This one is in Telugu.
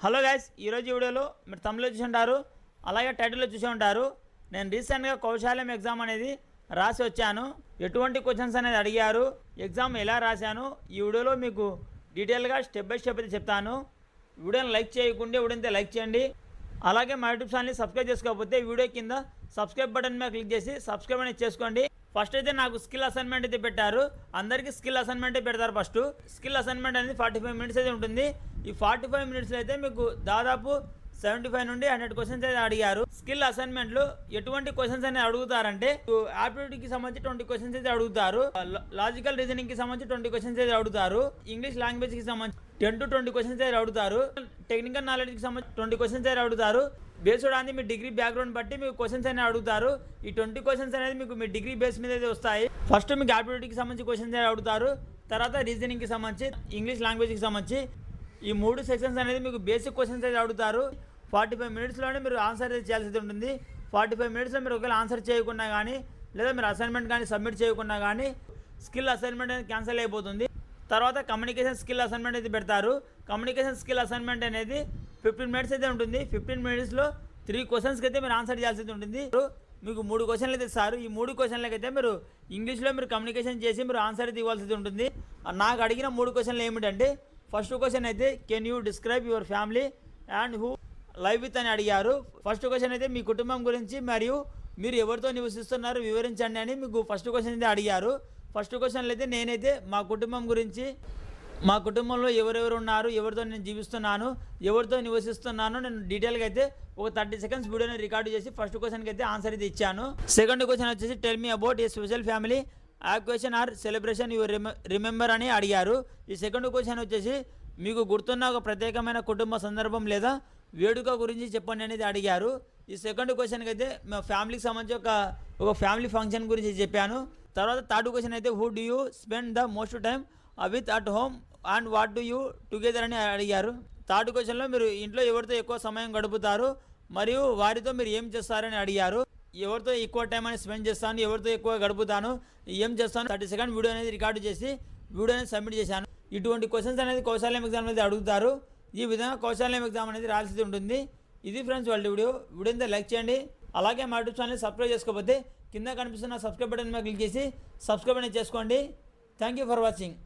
హలో గైస్, ఈరోజు వీడియోలో మీరు తమిళలో చూసి ఉంటారు, అలాగే టైటిల్లో చూసి ఉంటారు. నేను రీసెంట్గా కౌశల్యం ఎగ్జామ్ అనేది రాసి వచ్చాను. ఎటువంటి క్వశ్చన్స్ అనేది అడిగారు, ఎగ్జామ్ ఎలా రాశాను, ఈ వీడియోలో మీకు డీటెయిల్గా స్టెప్ బై స్టెప్ అయితే చెప్తాను. వీడియోని లైక్ చేయకుండా వీడియోని లైక్ చేయండి. అలాగే మా యూట్యూబ్ ఛానల్ని సబ్స్క్రైబ్ చేసుకోకపోతే వీడియో కింద సబ్స్క్రైబ్ బటన్ మీద క్లిక్ చేసి సబ్స్క్రైబ్ అనేది చేసుకోండి. ఫస్ట్ అయితే నాకు స్కిల్ అసైన్మెంట్ అయితే పెట్టారు. అందరికీ స్కిల్ అసైన్మెంటే పెడతారు. ఫస్ట్ స్కిల్ అసైన్మెంట్ అనేది 45 మినిట్స్ అయితే ఉంటుంది. ఈ 45 మినిట్స్లో అయితే మీకు దాదాపు 75 నుండి 100 క్వశ్చన్స్ అయితే అడిగారు. స్కిల్ అసైన్మెంట్లో ఎటువంటి క్వశ్చన్స్ అనేది అడుగుతారంటే, ఆప్టిట్యూడ్కి సంబంధించి 20 క్వశ్చన్స్ అయితే అడుగుతారు, లాజికల్ రీజనింగ్కి సంబంధించి 20 క్వశ్చన్స్ అయితే అడుగుతారు, ఇంగ్లీష్ లాంగ్వేజ్కి సంబంధించి 10 to 20 క్వశ్చన్స్ అయితే అడుగుతారు, టెక్నికల్ నాలెడ్జ్కి సంబంధించి 20 క్వశ్చన్స్ అయితే అడుగుతారు. Based on me degree background బట్టి మీకు క్వశ్చన్స్ అనేది అడుగుతారు. ఈ 20 క్వశ్చన్స్ అనేది మీకు మీ డిగ్రీ బేస్ మీద అయితే వస్తాయి. ఫస్ట్ మీకు ఆప్టిట్యూడ్కి సంబంధించి క్వశ్చన్స్ అయితే అడుగుతారు, తర్వాత రీజనింగ్కి సంబంధించి, ఇంగ్లీష్ లాంగ్వేజ్కి సంబంధించి ఈ 3 సెక్షన్స్ అనేది మీకు బేసిక్ క్వశ్చన్స్ అయితే అడుగుతారు. 45 మినిట్స్లోనే మీరు ఆన్సర్ అయితే చేయాల్సి ఉంటుంది. 45 మినిట్స్లో మీరు ఒకవేళ ఆన్సర్ చేయకుండా కానీ, లేదా మీరు అసైన్మెంట్ కానీ సబ్మిట్ చేయకుండా కానీ స్కిల్ అసైన్మెంట్ అనేది క్యాన్సిల్ అయిపోతుంది. తర్వాత కమ్యూనికేషన్ స్కిల్ అసైన్మెంట్ అయితే పెడతారు. కమ్యూనికేషన్ స్కిల్ అసైన్మెంట్ అనేది 15 మినిట్స్ అయితే ఉంటుంది. 15 మినిట్స్లో 3 క్వశ్చన్స్కి అయితే మీరు ఆన్సర్ చేయాల్సి ఉంటుంది. మీకు 3 క్వశ్చన్లు అయితే ఇస్తారు. ఈ 3 క్వశ్చన్లకి అయితే మీరు ఇంగ్లీష్లో మీరు కమ్యూనికేషన్ చేసి మీరు ఆన్సర్ అయితే ఇవ్వాల్సి ఉంటుంది. నాకు అడిగిన 3 క్వశ్చన్లు ఏమిటంటే, ఫస్ట్ క్వశ్చన్ అయితే can you describe your family and who live with అని అడిగారు. ఫస్ట్ క్వశ్చన్ అయితే మీ కుటుంబం గురించి మరియు మీరు ఎవరితో నివసిస్తున్నారు వివరించండి అని మీకు ఫస్ట్ క్వశ్చన్ అయితే అడిగారు. ఫస్ట్ క్వశ్చన్లో అయితే నేనైతే మా కుటుంబం గురించి, మా కుటుంబంలో ఎవరెవరు ఉన్నారు, ఎవరితో నేను జీవిస్తున్నాను, ఎవరితో నివసిస్తున్నాను, నేను డీటెయిల్గా అయితే ఒక 30 సెకండ్స్ వీడియోని రికార్డు చేసి ఫస్ట్ క్వశ్చన్కి అయితే ఆన్సర్ అయితే ఇచ్చాను. సెకండ్ క్వశ్చన్ వచ్చేసి tell me about a special family occupation or celebration you remember అని అడిగారు. ఈ సెకండ్ క్వశ్చన్ వచ్చేసి మీకు గుర్తున్న ఒక ప్రత్యేకమైన కుటుంబ సందర్భం లేదా వేడుక గురించి చెప్పండి అనేది అడిగారు. ఈ సెకండ్ క్వశ్చన్కి అయితే మా ఫ్యామిలీకి సంబంధించి ఒక ఫ్యామిలీ ఫంక్షన్ గురించి చెప్పాను. తర్వాత థర్డ్ క్వశ్చన్ అయితే who do you spend the most time with at home and what do you together అని అడిగారు. థర్డ్ క్వశ్చన్లో మీరు ఇంట్లో ఎవరితో ఎక్కువ సమయం గడుపుతారు మరియు వారితో మీరు ఏం చేస్తారని అడిగారు. ఎవరితో ఎక్కువ టైం అని స్పెండ్ చేస్తాను, ఎవరితో ఎక్కువ గడుపుతాను, ఏం చేస్తాను, 30 సెకండ్ వీడియో అనేది రికార్డు చేసి వీడియో అనేది సబ్మిట్ చేశాను. ఇటువంటి క్వశ్చన్స్ అనేది కౌశల్యం ఎగ్జామ్ అనేది అడుగుతారు. ఈ విధంగా కౌశల్యం ఎగ్జామ్ అనేది రాయాల్సి ఉంటుంది. ఇది ఫ్రెండ్స్ వాళ్ళ వీడియో లైక్ చేయండి. అలాగే మా యూట్యూబ్ ఛానల్ సబ్స్క్రైబ్ చేసుకోకపోతే కింద కనిపిస్తున్న సబ్స్క్రైబ్ బటన్ మీద క్లిక్ చేసి సబ్స్క్రైబ్ అనేది చేసుకోండి. Thank you for watching.